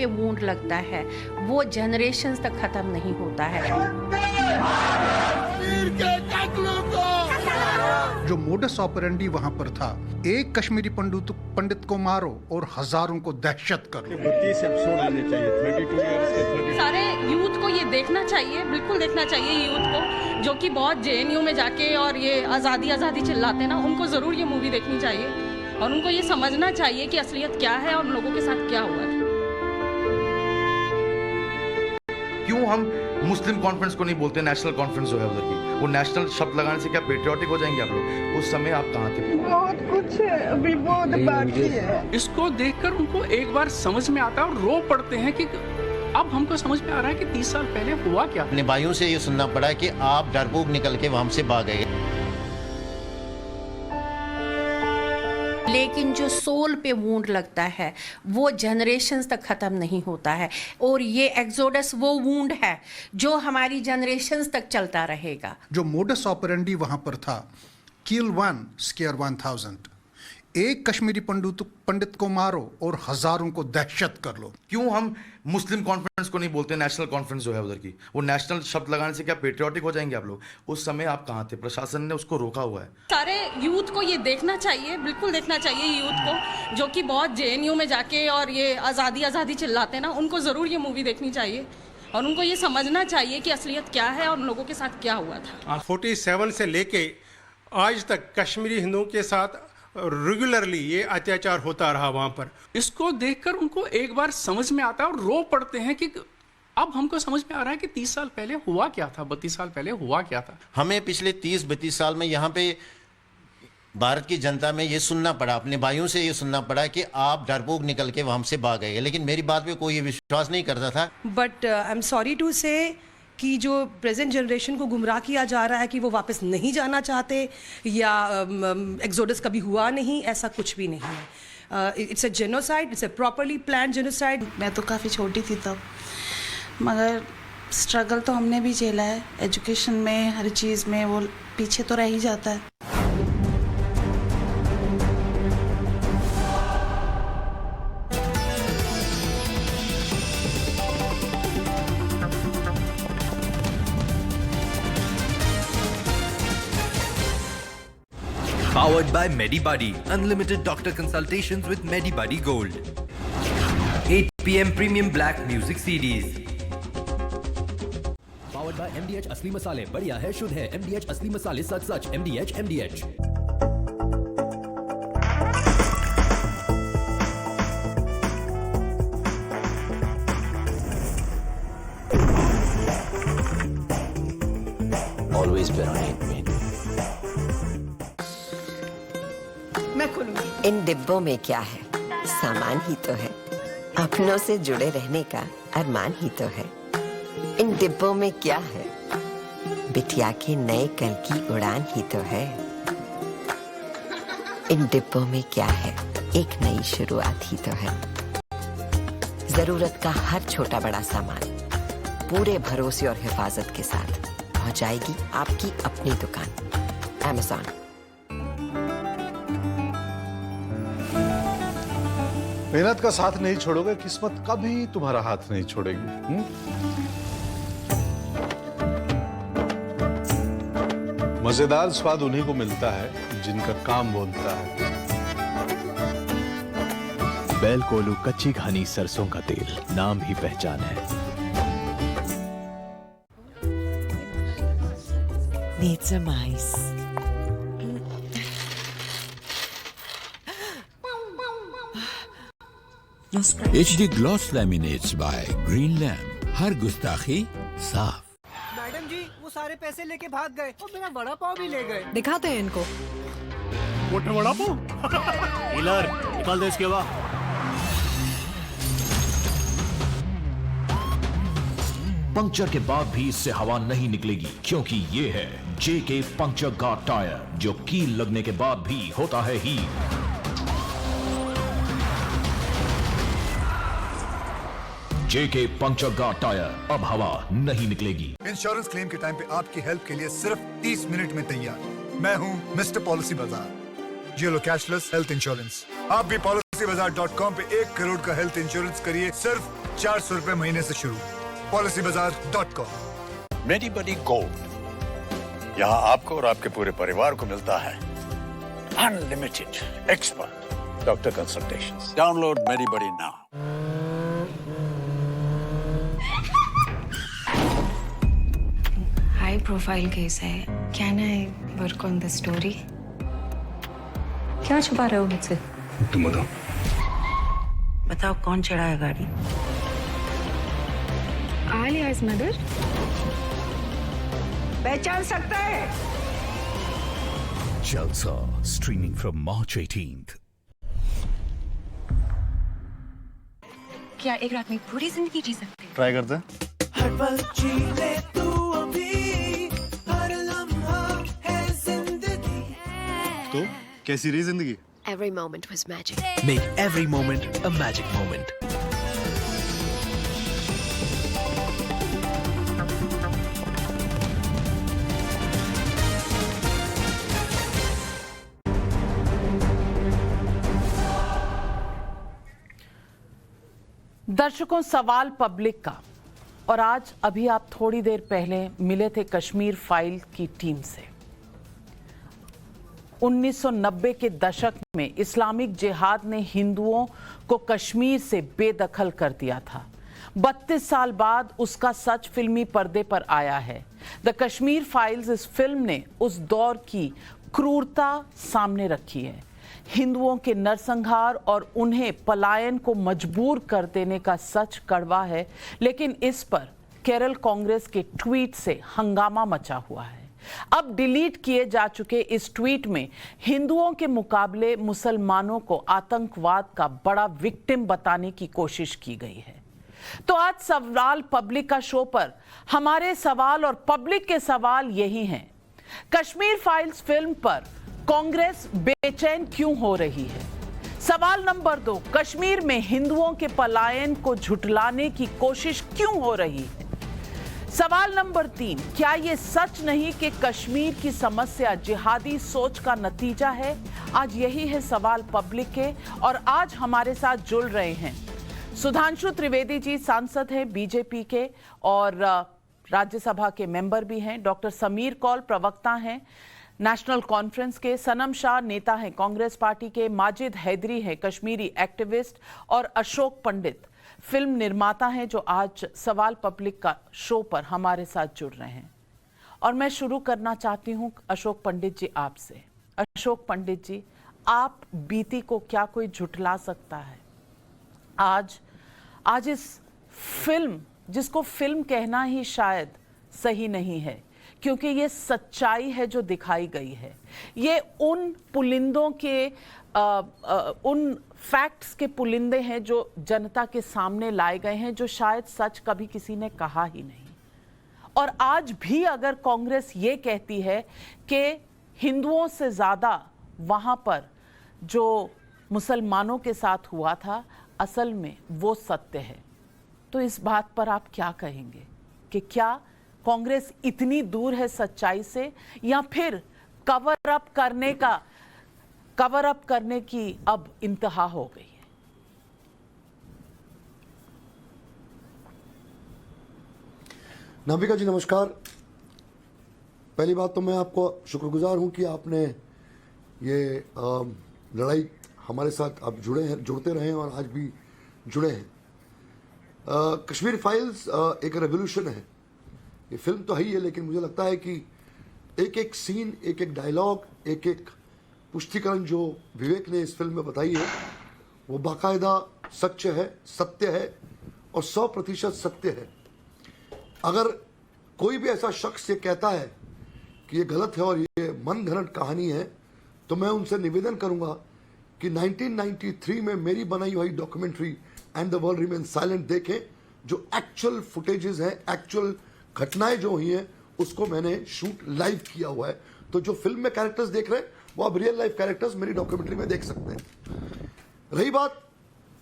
पे वूंड लगता है वो जनरेशंस तक खत्म नहीं होता है। जो मोडस ऑपरेंडी वहां पर था, एक कश्मीरी पंडित को मारो और हजारों को दहशत कर लो। 32 एपिसोड आने चाहिए, 32 इयर्स के 32। सारे यूथ को ये देखना चाहिए, बिल्कुल देखना चाहिए यूथ को, जो कि बहुत जेएनयू में जाके और ये आज़ादी चिल्लाते ना, उनको ज़रूर ये मूवी देखनी चाहिए और उनको ये समझना चाहिए कि असलियत क्या है और लोगों के साथ क्या हुआ था। क्यों हम मुस्लिम कॉन्फ्रेंस को नहीं बोलते नेशनल कॉन्फ्रेंस जो है उधर की? वो नेशनल शब्द लगाने से क्या पेट्रियाटिक हो जाएंगे आप लोग? उस समय आप कहाँ थे? बहुत कुछ है, अभी बहुत बाकी है। इसको देखकर उनको एक बार समझ में आता है और रो पड़ते हैं कि अब हमको समझ में आ रहा है कि 30 साल पहले हुआ क्या। अपने भाइयों से ये सुनना पड़ा कि आप डरपोक निकल के वहां से भाग गए, लेकिन जो सोल पे वूंड लगता है वो जनरेशंस तक खत्म नहीं होता है और ये एक्सोडस वो वूंड है जो हमारी जनरेशंस तक चलता रहेगा। जो मोडस ऑपरेंडी वहां पर था, किल 1 स्केयर 1000, एक कश्मीरी पंडित को मारो और हजारों को दहशत कर लो। क्यों हम मुस्लिम कॉन्फ्रेंस को नहीं बोलते नेशनल कॉन्फ्रेंस जो है उधर की? वो नेशनल शब्द लगाने से क्या पेट्रियाटिक हो जाएंगे आप लोग? उस समय आप कहाँ थे? प्रशासन ने उसको रोका हुआ है। सारे यूथ को ये देखना चाहिए, बिल्कुल देखना चाहिए यूथ को, जो कि बहुत जेएनयू में जाके और ये आज़ादी चिल्लाते ना, उनको ज़रूर ये मूवी देखनी चाहिए और उनको ये समझना चाहिए कि असलियत क्या है और लोगों के साथ क्या हुआ था। 47 से लेके आज तक कश्मीरी हिंदुओं के साथ रेगुलरली ये अत्याचार होता रहा वहां पर। इसको देखकर उनको एक बार समझ में आता है और रो पड़ते हैं कि अब हमको समझ में आ रहा है कि 30 साल पहले हुआ क्या था, 32 साल पहले हुआ क्या था। हमें पिछले 30-32 साल में यहाँ पे भारत की जनता में ये सुनना पड़ा, अपने भाइयों से ये सुनना पड़ा कि आप डरपोक निकल के वहां से भाग गए, लेकिन मेरी बात पे कोई विश्वास नहीं करता था। But I am sorry to say कि जो प्रेजेंट जनरेशन को गुमराह किया जा रहा है कि वो वापस नहीं जाना चाहते या एक्सोडस कभी हुआ नहीं, ऐसा कुछ भी नहीं है। It's a genocide, it's a properly plan genocide. मैं तो काफ़ी छोटी थी तब, मगर स्ट्रगल तो हमने भी झेला है। एजुकेशन में, हर चीज़ में वो पीछे तो रह ही जाता है। Powered by MediBuddy. Unlimited doctor consultations with MediBuddy Gold. 8 PM Premium Black Music CDs. Powered by MDH असली मसाले, बढ़िया है, शुद्ध है। MDH असली मसाले, सच सच। MDH। Always been on it, man. इन डिब्बों में क्या है? सामान ही तो है, अपनों से जुड़े रहने का अरमान ही तो है। इन डिब्बों में क्या है? बिटिया के नए कल की उड़ान ही तो है। इन डिब्बों में क्या है? एक नई शुरुआत ही तो है। जरूरत का हर छोटा बड़ा सामान पूरे भरोसे और हिफाजत के साथ पहुंच जाएगी आपकी अपनी दुकान Amazon। मेहनत का साथ नहीं छोड़ोगे, किस्मत कभी तुम्हारा हाथ नहीं छोड़ेगी। मजेदार स्वाद उन्हीं को मिलता है जिनका काम बोलता है। बैल कोलू कच्ची घानी सरसों का तेल, नाम ही पहचान है। Need some ice. HD Gloss Laminates by Green Lamp. हर गुस्ताखी साफ। मैडम जी, वो सारे पैसे लेके भाग गए और मेरा वड़ा पाव भी ले गए। दिखाते हैं इनको। मोटे वड़ा पाव। हीलर, निकाल दे इसके बाद। पंक्चर के बाद भी इससे हवा नहीं निकलेगी, क्योंकि ये है JK पंक्चर गार्ड टायर, जो कील लगने के बाद भी होता है heal. JK puncture guard tyre, अब हवा नहीं निकलेगी। इंश्योरेंस क्लेम के टाइम पे आपकी हेल्प के लिए सिर्फ 30 मिनट में तैयार। मैं हूं मिस्टर पॉलिसी बाजार। ये लो कैशलेस हेल्थ इंश्योरेंस। आप भी पॉलिसी PolicyBazaar.com पे 1 करोड़ का हेल्थ इंश्योरेंस करिए सिर्फ 400 रुपए महीने से शुरू। PolicyBazaar.com। मेडीबडी गोल्ड, यहाँ आपको और आपके पूरे परिवार को मिलता है unlimited expert doctor consultations. Download MediBuddy now. High profile case है, can I work on the story? क्या छुपा रहे हो मुझसे? तुम बताओ। बताओ कौन चढ़ाया गाड़ी? आलिया's मदर? पहचान सकता है? Jalsa, streaming from March 18th. क्या एक रात में पूरी जिंदगी जी सकते हैं? ट्राई करते हैं। हर पल जी ले तू अभी, हर लम्हा है जिंदगी। तो कैसी रही जिंदगी? Every moment was magic. Make every moment a magic moment. दर्शकों, सवाल पब्लिक का, और आज अभी आप थोड़ी देर पहले मिले थे कश्मीर फाइल की टीम से। 1990 के दशक में इस्लामिक जिहाद ने हिंदुओं को कश्मीर से बेदखल कर दिया था। 32 साल बाद उसका सच फिल्मी पर्दे पर आया है। द कश्मीर फाइल्स इस फिल्म ने उस दौर की क्रूरता सामने रखी है। हिंदुओं के नरसंहार और उन्हें पलायन को मजबूर कर देने का सच कड़वा है, लेकिन इस पर केरल कांग्रेस के ट्वीट से हंगामा मचा हुआ है। अब डिलीट किए जा चुके इस ट्वीट में हिंदुओं के मुकाबले मुसलमानों को आतंकवाद का बड़ा विक्टिम बताने की कोशिश की गई है। तो आज सवाल पब्लिक का शो पर हमारे सवाल और पब्लिक के सवाल यही हैं। कश्मीर फाइल्स फिल्म पर कांग्रेस बेचैन क्यों हो रही है? सवाल नंबर 2, कश्मीर में हिंदुओं के पलायन को झुठलाने की कोशिश क्यों हो रही है? सवाल नंबर 3, क्या यह सच नहीं कि कश्मीर की समस्या जिहादी सोच का नतीजा है? आज यही है सवाल पब्लिक के, और आज हमारे साथ जुड़ रहे हैं सुधांशु त्रिवेदी जी, सांसद हैं बीजेपी के और राज्यसभा के मेंबर भी हैं। डॉक्टर समीर कौल प्रवक्ता हैं नेशनल कॉन्फ्रेंस के। सनम शाह नेता हैं कांग्रेस पार्टी के। माजिद हैदरी हैं कश्मीरी एक्टिविस्ट, और अशोक पंडित फिल्म निर्माता हैं जो आज सवाल पब्लिक का शो पर हमारे साथ जुड़ रहे हैं। और मैं शुरू करना चाहती हूं अशोक पंडित जी आपसे। अशोक पंडित जी, आप बीती को क्या कोई झुठला सकता है? आज इस फिल्म, जिसको फिल्म कहना ही शायद सही नहीं है, क्योंकि ये सच्चाई है जो दिखाई गई है। ये उन पुलिंदों के उन फैक्ट्स के पुलिंदे हैं जो जनता के सामने लाए गए हैं, जो शायद सच कभी किसी ने कहा ही नहीं। और आज भी अगर कांग्रेस ये कहती है कि हिंदुओं से ज़्यादा वहाँ पर जो मुसलमानों के साथ हुआ था असल में वो सत्य है, तो इस बात पर आप क्या कहेंगे कि क्या कांग्रेस इतनी दूर है सच्चाई से, या फिर कवर अप करने की अब इंतहा हो गई है? नाभिका जी नमस्कार। पहली बात तो मैं आपको शुक्रगुजार हूं कि आपने ये लड़ाई हमारे साथ आप जुड़ते रहे और आज भी जुड़े हैं। कश्मीर फाइल्स एक रेवोल्यूशन है। ये फिल्म तो है ही है, लेकिन मुझे लगता है कि एक एक सीन, एक एक डायलॉग, एक एक पुष्टिकरण जो विवेक ने इस फिल्म में बताई है वो बाकायदा सच है, सत्य है और 100% सत्य है। अगर कोई भी ऐसा शख्स ये कहता है कि ये गलत है और ये मन घड़ंत कहानी है, तो मैं उनसे निवेदन करूंगा कि 1993 में मेरी बनाई हुई documentary and the world remain silent देखें, जो एक्चुअल फुटेजेस हैं, एक्चुअल घटनाएं जो हुई हैं उसको मैंने शूट लाइव किया हुआ है। तो जो फिल्म में कैरेक्टर्स देख रहे हैं वो आप रियल लाइफ कैरेक्टर्स मेरी डॉक्यूमेंट्री में देख सकते हैं। रही बात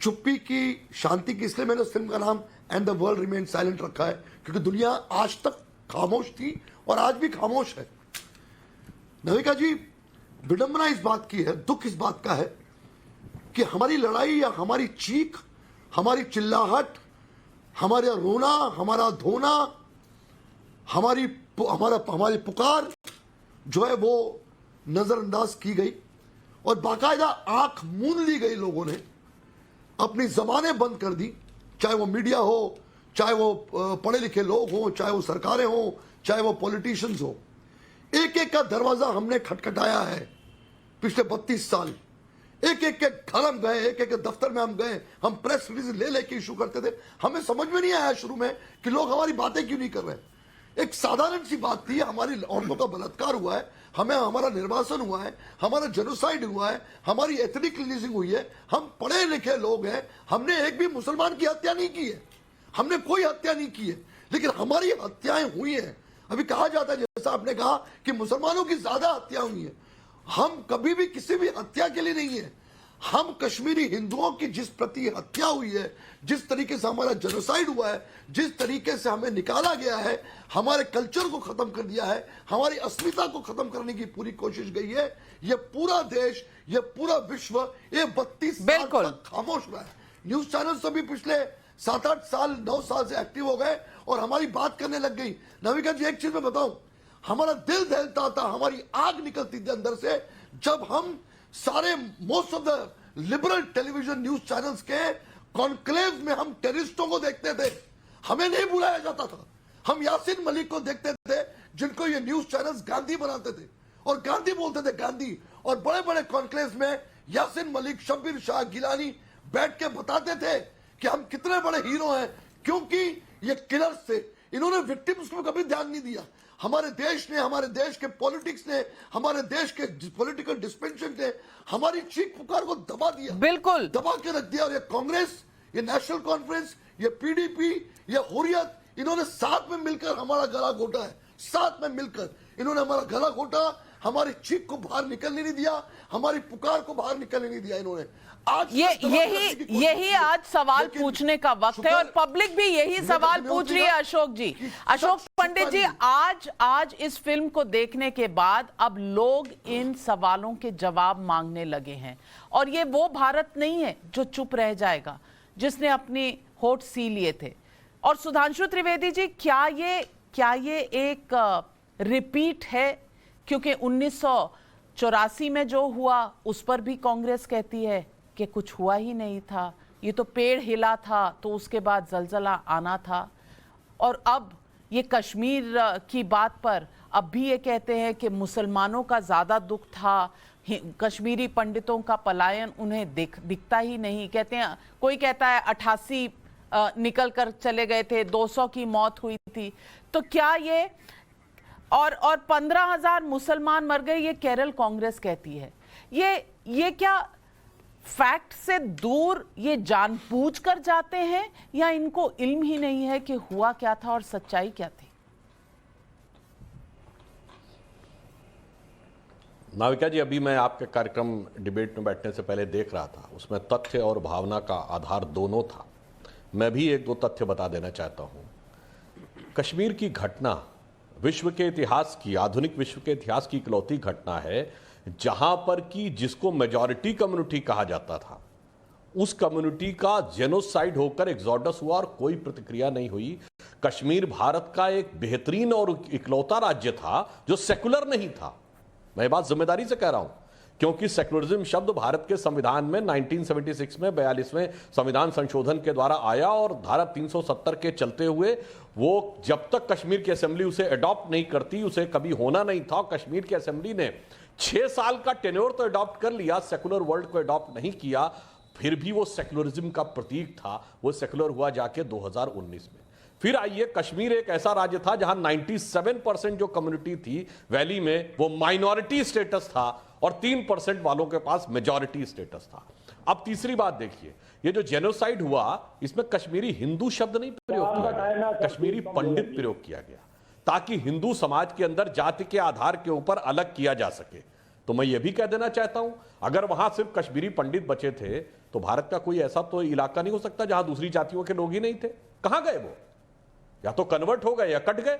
चुप्पी की, शांति की, इसलिए मैंने उस फिल्म का नाम and the world remain silent रखा है, क्योंकि दुनिया आज तक खामोश थी और आज भी खामोश है। नविका जी, विडंबना इस बात की है, दुख इस बात का है कि हमारी लड़ाई या हमारी चीख, हमारी चिल्लाहट, हमारा रोना, हमारा धोना, हमारी पुकार जो है वो नजरअंदाज की गई और बाकायदा आंख मूंद ली गई। लोगों ने अपनी जबानें बंद कर दी, चाहे वो मीडिया हो, चाहे वो पढ़े लिखे लोग हो, चाहे वो सरकारें हो, चाहे वो पॉलिटिशियंस हो। एक एक का दरवाजा हमने खटखटाया है पिछले 32 साल। एक एक के घर हम गए, एक एक के दफ्तर में हम गए, हम प्रेस रिलीज ले लेके इशू करते थे। हमें समझ में नहीं आया शुरू में कि लोग हमारी बातें क्यों नहीं कर रहे। एक साधारण सी बात थी, हमारी औरतों का बलात्कार हुआ है, हमारा निर्वासन हुआ है, हमारा जेनोसाइड हुआ है, हमारी एथनिक क्लींजिंग हुई है। हम पढ़े लिखे लोग हैं, हमने एक भी मुसलमान की हत्या नहीं की है, हमने कोई हत्या नहीं की है, लेकिन हमारी हत्याएं हुई हैं। अभी कहा जाता है, जैसा आपने कहा कि मुसलमानों की ज्यादा हत्या हुई है। हम कभी भी किसी भी हत्या के लिए नहीं है। हम कश्मीरी हिंदुओं की जिस प्रति हत्या हुई है, जिस तरीके से हमारा जेनोसाइड हुआ है, जिस तरीके से हमें निकाला गया है, हमारे कल्चर को खत्म कर दिया है, हमारी अस्मिता को खत्म करने की पूरी कोशिश गई है। ये पूरा देश, ये पूरा विश्व, ये 32 साल तक खामोश रहा है। न्यूज चैनल से भी पिछले 7-8 साल 9 साल से एक्टिव हो गए और हमारी बात करने लग गई। नविका जी, एक चीज मैं बताऊं, हमारा दिल दहलता था, हमारी आग निकलती थी अंदर से जब हम सारे most of the liberal television news channels के कॉन्क्लेव में हम टेररिस्टों को देखते थे। हमें नहीं बुलाया जाता था। हम यासीन मलिक को देखते थे, जिनको ये न्यूज चैनल्स गांधी बनाते थे और गांधी बोलते थे, गांधी। और बड़े बड़े कॉन्क्लेव में यासीन मलिक, शब्बीर शाह गिलानी बैठ के बताते थे कि हम कितने बड़े हीरो हैं, क्योंकि ये किलर्स थे। इन्होंने विक्टिम्स को कभी ध्यान नहीं दिया। हमारे देश ने, हमारे देश के पॉलिटिक्स ने, हमारे देश के पॉलिटिकल डिस्पेंशन ने हमारी चीख पुकार को दबा दिया, बिल्कुल दबा के रख दिया। और ये कांग्रेस, ये नेशनल कॉन्फ्रेंस, ये पीडीपी, ये हुर्रियत, इन्होंने साथ में मिलकर हमारा गला घोटा है। साथ में मिलकर इन्होंने हमारा गला घोटा, हमारी चीख को बाहर निकलने नहीं दिया, हमारी पुकार को बाहर निकलने नहीं दिया इन्होंने। आज यही आज सवाल पूछने का वक्त है और पब्लिक भी यही सवाल पूछ रही है। अशोक जी, अशोक पंडित जी, आज इस फिल्म को देखने के बाद अब लोग इन सवालों के जवाब मांगने लगे हैं और ये वो भारत नहीं है जो चुप रह जाएगा, जिसने अपनी होठ सी लिए थे। और सुधांशु त्रिवेदी जी, क्या ये एक रिपीट है? क्योंकि 1984 में जो हुआ उस पर भी कांग्रेस कहती है कि कुछ हुआ ही नहीं था, ये तो पेड़ हिला था तो उसके बाद जलजला आना था। और अब ये कश्मीर की बात पर अब भी ये कहते हैं कि मुसलमानों का ज़्यादा दुख था, कश्मीरी पंडितों का पलायन उन्हें दिखता ही नहीं। कहते हैं, कोई कहता है 88 निकल कर चले गए थे, 200 की मौत हुई थी। तो क्या ये और 15,000 मुसलमान मर गए, ये केरल कांग्रेस कहती है। ये क्या फैक्ट से दूर ये जानबूझकर जाते हैं या इनको इल्म ही नहीं है कि हुआ क्या था और सच्चाई क्या थी? नाविका जी, अभी मैं आपके कार्यक्रम डिबेट में बैठने से पहले देख रहा था, उसमें तथ्य और भावना का आधार दोनों था। मैं भी 1-2 तथ्य बता देना चाहता हूं। कश्मीर की घटना विश्व के इतिहास की, आधुनिक विश्व के इतिहास की इकलौती घटना है जहां पर कि जिसको मेजॉरिटी कम्युनिटी कहा जाता था, उस कम्युनिटी का जेनोसाइड होकर एक्सोडस हुआ और कोई प्रतिक्रिया नहीं हुई। कश्मीर भारत का एक बेहतरीन और इकलौता राज्य था जो सेकुलर नहीं था। मैं बात जिम्मेदारी से कह रहा हूं, क्योंकि सेकुलरिज्म शब्द भारत के संविधान में 1976 में 42वें संविधान संशोधन के द्वारा आया और धारा 370 के चलते हुए वो जब तक कश्मीर की असेंबली उसे अडॉप्ट नहीं करती, उसे कभी होना नहीं था। कश्मीर की असेंबली ने 6 साल का टेन्योर तो अडॉप्ट कर लिया, सेकुलर वर्ल्ड को अडॉप्ट नहीं किया, फिर भी वो सेकुलरिज्म का प्रतीक था। वो सेकुलर हुआ जाके 2019 में। फिर आइए, कश्मीर एक ऐसा राज्य था जहां 97% जो कम्युनिटी थी वैली में, वो माइनॉरिटी स्टेटस था और 3% वालों के पास मेजॉरिटी स्टेटस था। अब तीसरी बात देखिए, ये जो जेनोसाइड हुआ, इसमें कश्मीरी हिंदू शब्द नहीं प्रयोग किया गया, कश्मीरी पंडित प्रयोग किया गया, ताकि हिंदू समाज के अंदर जाति के आधार के ऊपर अलग किया जा सके। तो मैं ये भी कह देना चाहता हूं, अगर वहां सिर्फ कश्मीरी पंडित बचे थे तो भारत का कोई ऐसा तो इलाका नहीं हो सकता जहां दूसरी जातियों के लोग ही नहीं थे। कहां गए वो? या तो कन्वर्ट हो गए या कट गए।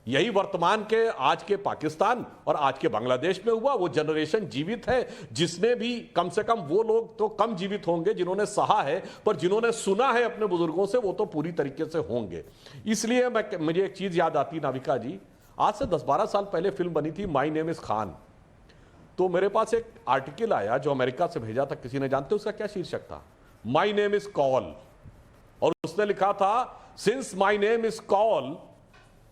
यही वर्तमान के आज के पाकिस्तान और आज के बांग्लादेश में हुआ। वो जनरेशन जीवित है जिसने भी, कम से कम वो लोग तो कम जीवित होंगे जिन्होंने सहा है, पर जिन्होंने सुना है अपने बुजुर्गों से वो तो पूरी तरीके से होंगे। इसलिए मुझे एक चीज याद आती, नाविका जी, आज से 10-12 साल पहले फिल्म बनी थी माई नेम इज खान। तो मेरे पास एक आर्टिकल आया जो अमेरिका से भेजा था, किसी ने जानते उसका क्या शीर्षक था? My name is call. और उसने लिखा था, since my name is call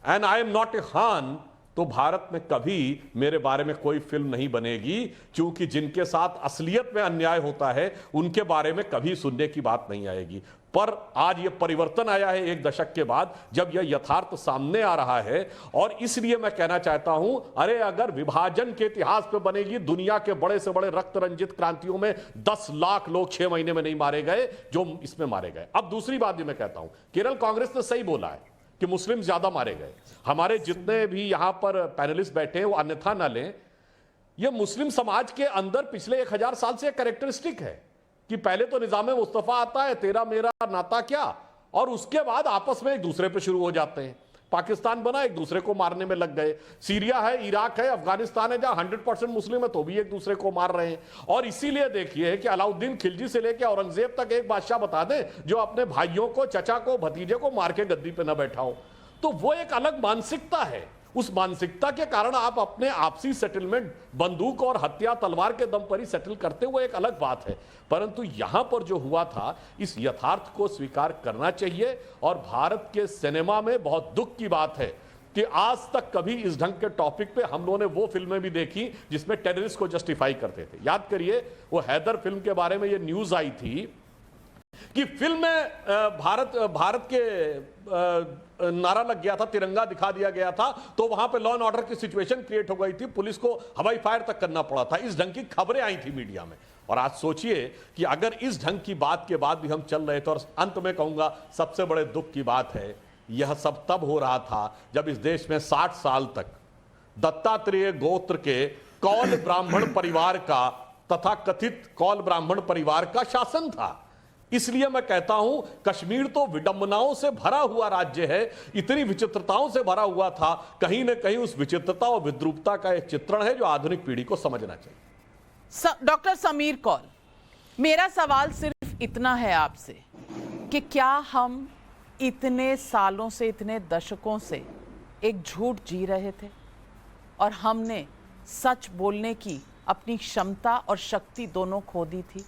and I am not a Khan, तो भारत में कभी मेरे बारे में कोई फिल्म नहीं बनेगी, क्योंकि जिनके साथ असलियत में अन्याय होता है उनके बारे में कभी सुनने की बात नहीं आएगी। पर आज यह परिवर्तन आया है एक दशक के बाद, जब यह यथार्थ सामने आ रहा है। और इसलिए मैं कहना चाहता हूं, अरे अगर विभाजन के इतिहास पे बनेगी, दुनिया के बड़े से बड़े रक्त रंजित क्रांतियों में 10 लाख लोग 6 महीने में नहीं मारे गए जो इसमें मारे गए। अब दूसरी बात भी मैं कहता हूं, केरल कांग्रेस ने सही बोला है कि मुस्लिम ज्यादा मारे गए। हमारे जितने भी यहां पर पैनलिस्ट बैठे हैं वो अन्यथा न लें, यह मुस्लिम समाज के अंदर पिछले 1000 साल से कैरेक्टरिस्टिक है कि पहले तो निजाम मुस्तफा आता है, तेरा मेरा नाता क्या, और उसके बाद आपस में एक दूसरे पे शुरू हो जाते हैं। पाकिस्तान बना, एक दूसरे को मारने में लग गए। सीरिया है, इराक है, अफगानिस्तान है, जहां 100% मुस्लिम है तो भी एक दूसरे को मार रहे हैं। और इसीलिए देखिए कि अलाउद्दीन खिलजी से लेकर औरंगजेब तक एक बादशाह बता दे जो अपने भाइयों को, चचा को, भतीजे को मार के गद्दी पे न बैठा हो। तो वो एक अलग मानसिकता है। उस मानसिकता के कारण आप अपने आपसी सेटलमेंट बंदूक और हत्या तलवार के दम पर ही सेटल करते हुए एक अलग बात है। परंतु यहां पर जो हुआ था, इस यथार्थ को स्वीकार करना चाहिए। और भारत के सिनेमा में बहुत दुख की बात है कि आज तक कभी इस ढंग के टॉपिक पे हम लोगों ने वो फिल्में भी देखी जिसमें टेररिस्ट को जस्टिफाई करते थे। याद करिए, वो हैदर फिल्म के बारे में ये न्यूज आई थी कि फिल्म में भारत के नारा लग गया था, तिरंगा दिखा दिया गया था, तो वहां पे लॉ एंड ऑर्डर की सिचुएशन क्रिएट हो गई थी, पुलिस को हवाई फायर तक करना पड़ा था। इस ढंग की खबरें आई थी मीडिया में। और आज सोचिए कि अगर इस ढंग की बात के बाद भी हम चल रहे थे। और अंत में कहूंगा, सबसे बड़े दुख की बात है, यह सब तब हो रहा था जब इस देश में 60 साल तक दत्तात्रेय गोत्र के कौल ब्राह्मण परिवार का, तथा कथित कौल ब्राह्मण परिवार का शासन था। इसलिए मैं कहता हूं, कश्मीर तो विडंबनाओं से भरा हुआ राज्य है, इतनी विचित्रताओं से भरा हुआ था। कहीं ना कहीं उस विचित्रता और विद्रूपता का एक चित्रण है जो आधुनिक पीढ़ी को समझना चाहिए। डॉक्टर समीर कौल, मेरा सवाल सिर्फ इतना है आपसे कि क्या हम इतने सालों से, इतने दशकों से एक झूठ जी रहे थे और हमने सच बोलने की अपनी क्षमता और शक्ति दोनों खो दी थी?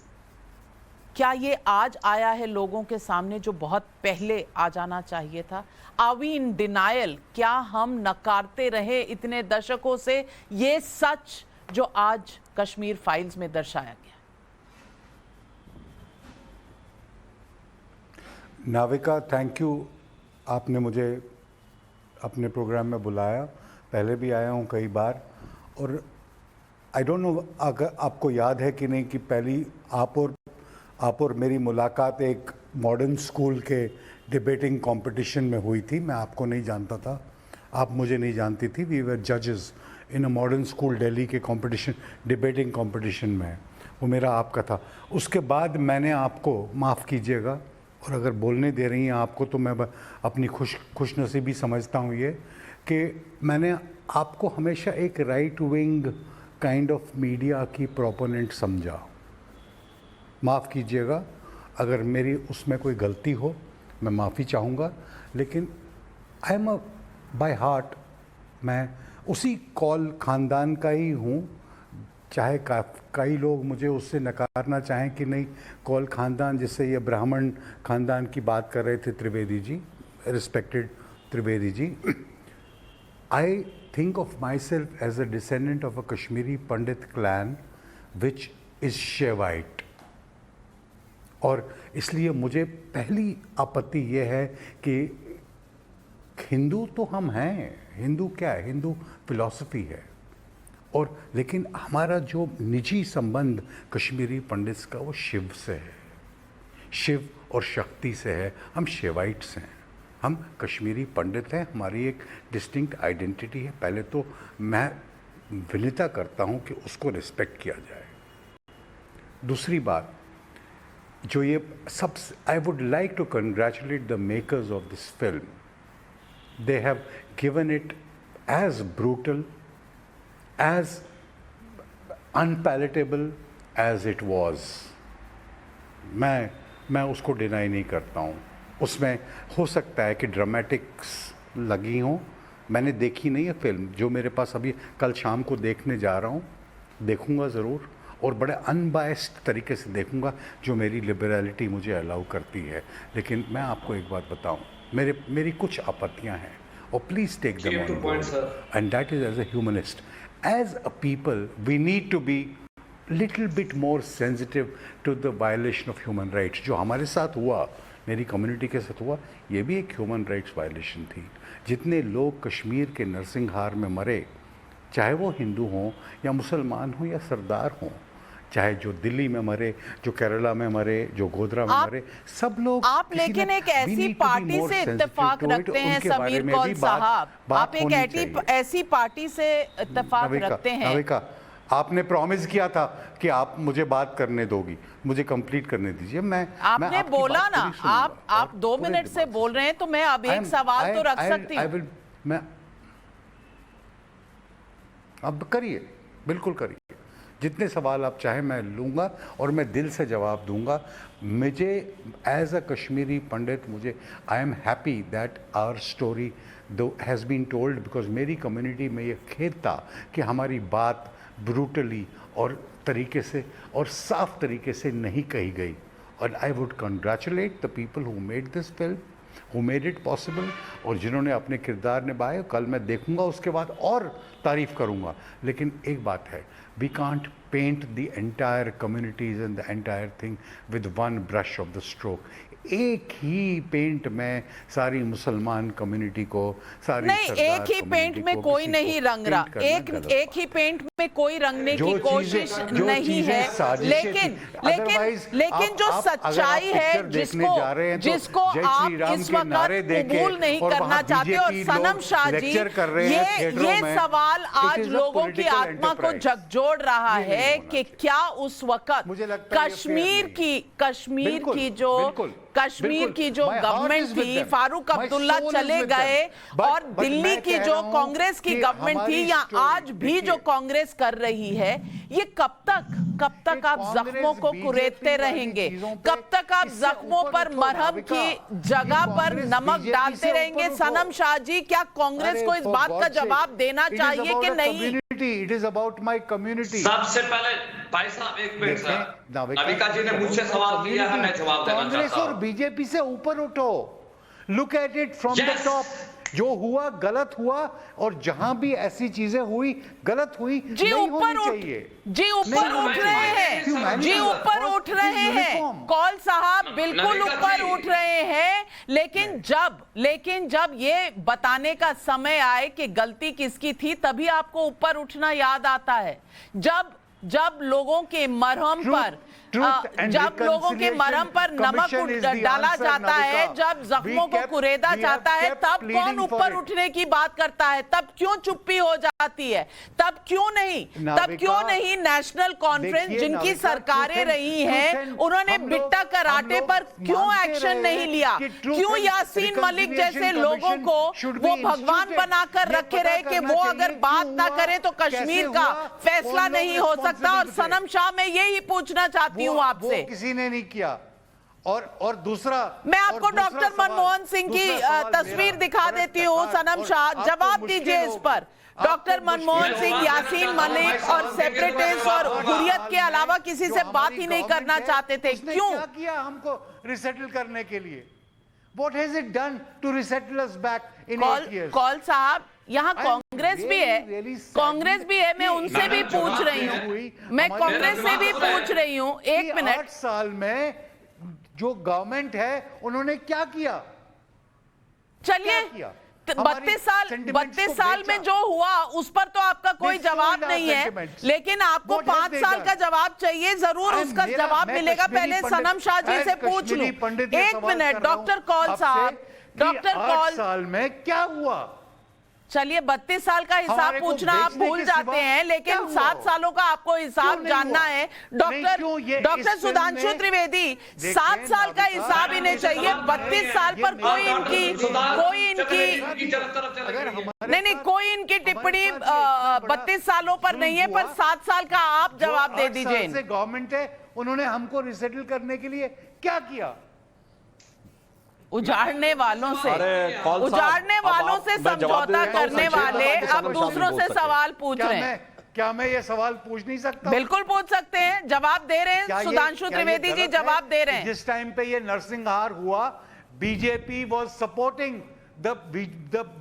क्या ये आज आया है लोगों के सामने जो बहुत पहले आ जाना चाहिए था? Are we in denial? क्या हम नकारते रहे इतने दशकों से ये सच जो आज कश्मीर फाइल्स में दर्शाया गया? नाविका, थैंक यू, आपने मुझे अपने प्रोग्राम में बुलाया। पहले भी आया हूँ कई बार। और आई डोंट नो अगर आपको याद है कि नहीं कि पहली आप और मेरी मुलाकात एक मॉडर्न स्कूल के डिबेटिंग कंपटीशन में हुई थी। मैं आपको नहीं जानता था, आप मुझे नहीं जानती थी। वी वर जजेस इन अ मॉडर्न स्कूल दिल्ली के कंपटीशन, डिबेटिंग कंपटीशन में। वो मेरा आपका था। उसके बाद मैंने आपको, माफ़ कीजिएगा, और अगर बोलने दे रही हैं आपको तो मैं अपनी खुशनसीबी समझता हूँ ये कि मैंने आपको हमेशा एक right wing kind of media की प्रोपोनेंट समझा। माफ़ कीजिएगा अगर मेरी उसमें कोई गलती हो, मैं माफ़ी चाहूँगा। लेकिन आई एम बाय हार्ट, मैं उसी कौल ख़ानदान का ही हूँ, चाहे कई लोग मुझे उससे नकारना चाहें कि नहीं। कौल ख़ानदान, जिससे ये ब्राह्मण ख़ानदान की बात कर रहे थे Trivedi ji, respected Trivedi ji, I think of myself as a descendant of a Kashmiri Pandit clan which is Shaivite। और इसलिए मुझे पहली आपत्ति ये है कि हिंदू तो हम हैं, हिंदू क्या है, हिंदू फिलॉसफी है। और लेकिन हमारा जो निजी संबंध कश्मीरी पंडित्स का वो शिव से है, शिव और शक्ति से है। हम शेवाइट्स हैं, हम कश्मीरी पंडित हैं, हमारी एक डिस्टिंक्ट आइडेंटिटी है। पहले तो मैं विनता करता हूं कि उसको रिस्पेक्ट किया जाए। दूसरी बात, जो ये सब, I would like to congratulate the makers of this film. They have given it as brutal, as unpalatable as it was. मैं उसको डिनाई नहीं करता हूँ. उसमें हो सकता है कि ड्रामेटिक्स लगी हों. मैंने देखी नहीं है फिल्म, जो मेरे पास अभी कल शाम को देखने जा रहा हूँ, देखूँगा ज़रूर, और बड़े अनबायस्ड तरीके से देखूँगा जो मेरी लिबरलिटी मुझे अलाउ करती है. लेकिन मैं आपको एक बात बताऊँ, मेरी कुछ आपत्तियाँ हैं, और please take them on board, and that is as a humanist. As a people we need to be little bit more sensitive to the violation of human rights. जो हमारे साथ हुआ, मेरी कम्युनिटी के साथ हुआ, ये भी एक ह्यूमन राइट्स वायलेशन थी. जितने लोग कश्मीर के नरसिंहार में मरे, चाहे वो हिंदू हों या मुसलमान हों या सरदार हों, चाहे जो दिल्ली में मरे, जो केरला में मरे, जो गोधरा में मरे, सब लोग. आप लेकिन एक ऐसी पार्टी से इत्तेफाक रखते हैं समीर कौल साहब, आप एक ऐसी पार्टी से इत्तेफाक रखते हैं. नविका, आपने प्रॉमिस किया था कि आप मुझे बात करने दोगी, मुझे कंप्लीट करने दीजिए. आपने बोला ना, आप 2 मिनट से बोल रहे हैं, तो मैं अब एक सवाल तो रख सकती हूँ. मैं अब करिए, बिल्कुल करिए, जितने सवाल आप चाहें मैं लूँगा और मैं दिल से जवाब दूंगा. मुझे एज अ कश्मीरी पंडित, मुझे I am happy that our story though has been told, because मेरी कम्युनिटी में ये खेद था कि हमारी बात ब्रूटली और तरीके से और साफ तरीके से नहीं कही गई. और I would congratulate the people who made this film, who made it possible, और जिन्होंने अपने किरदार निभाए. कल मैं देखूंगा, उसके बाद और तारीफ करूंगा. लेकिन एक बात है, we can't paint the entire communities and the entire thing with one brush of the stroke. एक ही पेंट में सारी मुसलमान कम्युनिटी को, सारी नहीं, एक ही पेंट में कोई नहीं रंग रहा. एक ही पेंट में कोई रंगने की कोशिश नहीं है. लेकिन जो सच्चाई है, जिसको आप इस वक्त कबूल नहीं करना चाहते, और सनम शाह जी, ये सवाल आज लोगों की आत्मा को झकझोर रहा है कि क्या उस वक्त कश्मीर की जो गवर्नमेंट थी, फारूक अब्दुल्ला चले गए, और दिल्ली की जो कांग्रेस की गवर्नमेंट थी, या आज भी जो कांग्रेस कर रही है, ये कब तक आप जख्मों को कुरेदते रहेंगे? कब तक आप जख्मों पर मरहम की जगह पर नमक डालते रहेंगे? सनम शाह जी, क्या कांग्रेस को इस बात का जवाब देना चाहिए कि नहीं? It is about my community. सबसे पहले भाई साहब एक मिनट सर, नविका जी ने मुझसे सवाल किया है, मैं जवाब देना चाहता हूं. बीजेपी से ऊपर उठो, look at it from the top. जो हुआ गलत हुआ, और जहां भी ऐसी चीजें हुई गलत हुई, जी ऊपर उठ रहे हैं कौल साहब, बिल्कुल ऊपर उठ रहे हैं. लेकिन जब ये बताने का समय आए कि गलती किसकी थी, तभी आपको ऊपर उठना याद आता है. जब लोगों के मरहम पर नमक डाला जाता है, जब जख्मों को कुरेदा जाता है, तब कौन ऊपर उठने की बात करता है? तब क्यों चुप्पी हो जाती है? तब क्यों नहीं नेशनल कॉन्फ्रेंस, जिनकी सरकारें रही हैं, उन्होंने बिट्टा कराटे पर क्यों एक्शन नहीं लिया? क्यों यासीन मलिक जैसे लोगों को वो भगवान बनाकर रखे रहे कि वो अगर बात ना करे तो कश्मीर का फैसला नहीं हो सकता? और सनम शाह, मैं यही पूछना चाहती हूं आपसे. किसी ने नहीं किया. और दूसरा, मैं आपको डॉक्टर मनमोहन सिंह की तस्वीर दिखा देती हूँ. सनम शाह, जवाब दीजिए इस पर. डॉक्टर मनमोहन सिंह यासीन मलिक और सेपरेटिस्ट और हुर्रियत के अलावा किसी से बात ही नहीं करना चाहते थे. क्यों? क्या किया हमको रिसेटल करने के लिए? What has it done to resettle us back in 8 years? Kaul साहब, यहाँ कांग्रेस भी है, मैं उनसे भी पूछ रही हूँ, मैं कांग्रेस से भी पूछ रही हूँ. 1 मिनट. 8 साल में जो गवर्नमेंट है, उन्होंने क्या किया? चलिए, 32 साल में जो हुआ उस पर तो आपका कोई जवाब नहीं है, लेकिन आपको 5 साल का जवाब चाहिए. जरूर उसका जवाब मिलेगा. पहले सनम शाह जी से पूछ लूं. 1 मिनट. डॉक्टर कौल साहब, डॉक्टर कौल, साल में क्या हुआ? चलिए, 32 साल का हिसाब पूछना आप भूल जाते हैं, लेकिन 7 सालों का आपको हिसाब जानना है. डॉक्टर सुधांशु त्रिवेदी, 7 साल का हिसाब इन्हें चाहिए. 32 साल पर कोई इनकी उनकी टिप्पणी 32 सालों पर नहीं है, पर 7 साल का आप जवाब दे दीजिए। गवर्नमेंट है, उन्होंने हमको रिसेटल करने के लिए क्या किया? उजाड़ने वालों से समझौता करने वाले अब दूसरों से सवाल पूछ रहे हैं। क्या मैं ये सवाल पूछ नहीं सकता? बिल्कुल पूछ सकते हैं, जवाब दे रहे हैं सुधांशु त्रिवेदी जी, जवाब दे रहे हैं। जिस टाइम पे ये नरसिंहार हुआ, BJP was supporting the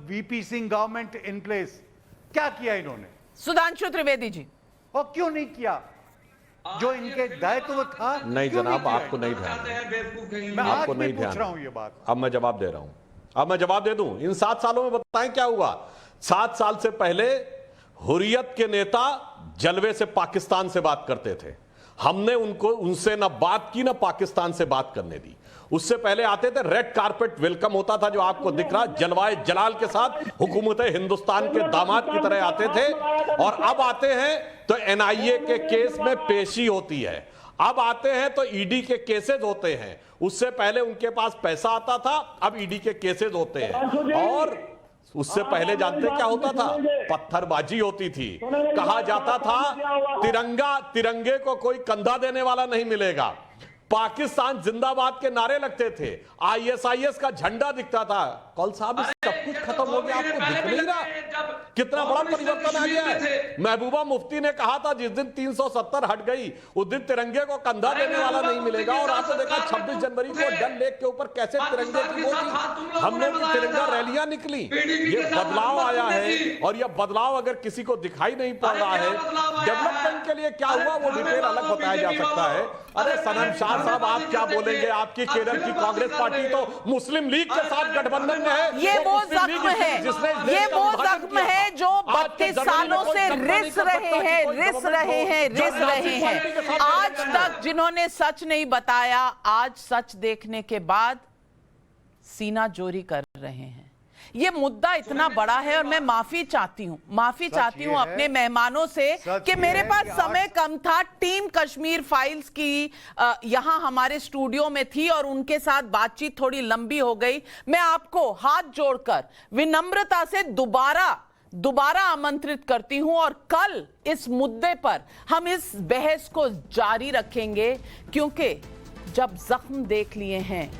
VP Singh government in place. क्या किया इन्होंने? सुधांशु त्रिवेदी जी, और क्यों नहीं किया जो इनके दायित्व था? नहीं जनाब, आपको नहीं ध्यान, मैं आपको आज नहीं भी पूछ ध्यान। रहा हूं ये बात। अब मैं जवाब दे रहा हूं, अब मैं जवाब दे दूं। इन 7 सालों में बताएं क्या हुआ। 7 साल से पहले हुर्रियत के नेता जलवे से पाकिस्तान से बात करते थे, हमने उनसे ना बात की ना पाकिस्तान से बात करने दी। उससे पहले आते थे, रेड कारपेट वेलकम होता था जो आपको दिख रहा, जलवाए जलाल के साथ हुकूमत हिंदुस्तान के दामाद की तरह आते थे। और अब आते हैं तो एनआईए के केस में पेशी होती है, अब आते हैं तो ईडी के केसेस होते हैं। उससे पहले उनके पास पैसा आता था, अब ईडी के केसेस होते हैं। और उससे पहले जानते क्या होता था? पत्थरबाजी होती थी। कहा जाता था तिरंगे को कोई कंधा देने वाला नहीं मिलेगा। पाकिस्तान जिंदाबाद के नारे लगते थे, आईएसआईएस का झंडा दिखता था। कौल साहब सब कुछ खत्म हो गया, आपको दिख नहीं रहा कितना बड़ा परिवर्तन आ गया है? महबूबा मुफ्ती ने कहा था जिस दिन 370 हट गई उस दिन तिरंगे को कंधा देने वाला नहीं मिलेगा। और आपने देखा 26 जनवरी को डल लेक के ऊपर कैसे तिरंगे की वो थी, हम लोग की तिरंगा रैलियां निकली। ये बदलाव आया है, और यह बदलाव अगर किसी को दिखाई नहीं पड़ रहा है, डेवलपमेंट के लिए क्या हुआ वो डिटेल अलग बताया जा सकता है। अरे सनम शाह साहब, आप क्या बोलेंगे? आपकी केरल की कांग्रेस पार्टी तो मुस्लिम लीग के साथ गठबंधन में है। ये वो जख्म है, ये वो जख्म है जो 32 सालों से रिस रहे हैं। आज तक जिन्होंने सच नहीं बताया, आज सच देखने के बाद सीना जोरी कर रहे हैं। ये मुद्दा इतना बड़ा है और मैं माफी चाहती हूँ अपने मेहमानों से कि मेरे पास समय कम था। टीम कश्मीर फाइल्स की यहाँ हमारे स्टूडियो में थी और उनके साथ बातचीत थोड़ी लंबी हो गई। मैं आपको हाथ जोड़कर विनम्रता से दोबारा आमंत्रित करती हूं और कल इस मुद्दे पर हम इस बहस को जारी रखेंगे, क्योंकि जब जख्म देख लिए हैं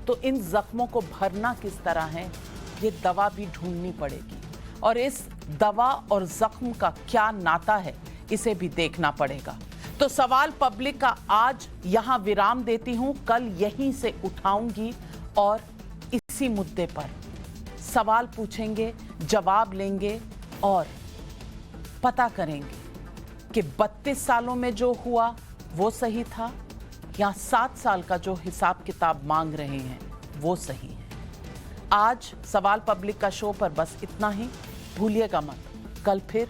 तो इन जख्मों को भरना किस तरह है ये दवा भी ढूंढनी पड़ेगी, और इस दवा और जख्म का क्या नाता है इसे भी देखना पड़ेगा। तो सवाल पब्लिक का आज यहां विराम देती हूं, कल यहीं से उठाऊंगी और इसी मुद्दे पर सवाल पूछेंगे, जवाब लेंगे और पता करेंगे कि 32 सालों में जो हुआ वो सही था या 7 साल का जो हिसाब किताब मांग रहे हैं वो सही है। आज सवाल पब्लिक का शो पर बस इतना ही। भूलिएगा मत, कल फिर